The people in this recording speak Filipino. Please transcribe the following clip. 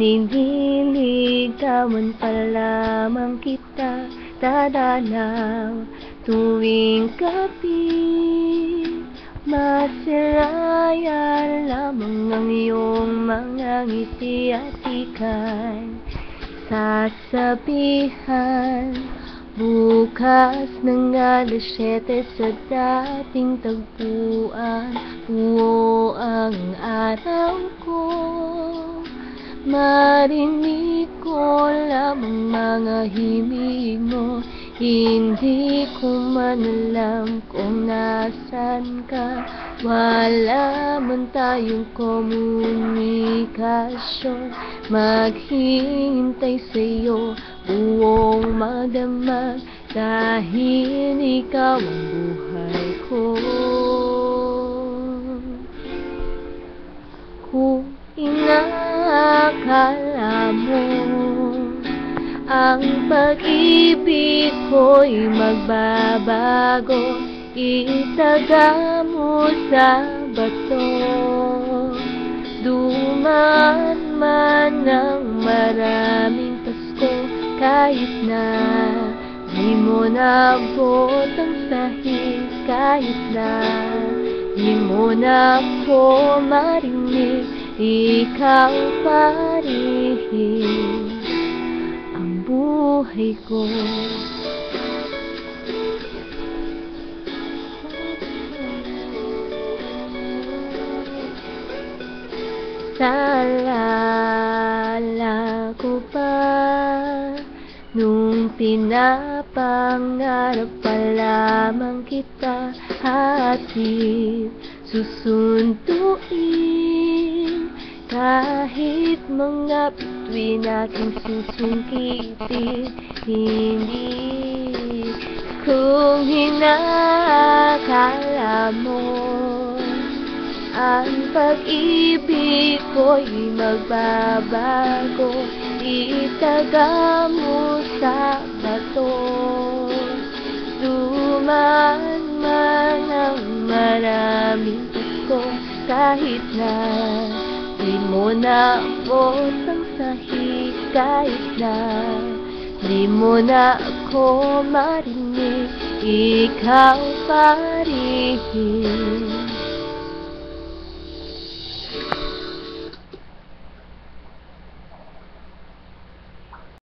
Nililigawan pa lamang kita, dadalaw tuwing gabi. Masiraya lamang ang iyong mga ngiti at ika'y sasabihan bukas ng 7 sa dating tagpuan. Buo ang araw ko, marinig ko lamang mga himig mo. Hindi ko man alam kung nasan ka. Wala man tayong komunikasyon. Maghihintay sa'yo buong magdamag, dahil ikaw ang buhay ko. Kung inaakala mo ang pag-ibig ko'y magbabago, itaga mo sa bato. Dumaan man ng maraming Pasko, kahit na di mo naabot ang sahig, kahit na di mo na ako marinig, ikaw pa rin ang buhay ko. Naalala ko pa nung pinapangarap pa lamang kita, hatid susunduin kahit mga bituin aking susungkitin. Hindi kung inaakala mo ang pag-ibig ko'y magbabago, itaga mo sa bato. Dumaan man ang maraming Pasko, kahit na di mo naabot ang sahig, kahit na di mo na ako marinig, ikaw pa rin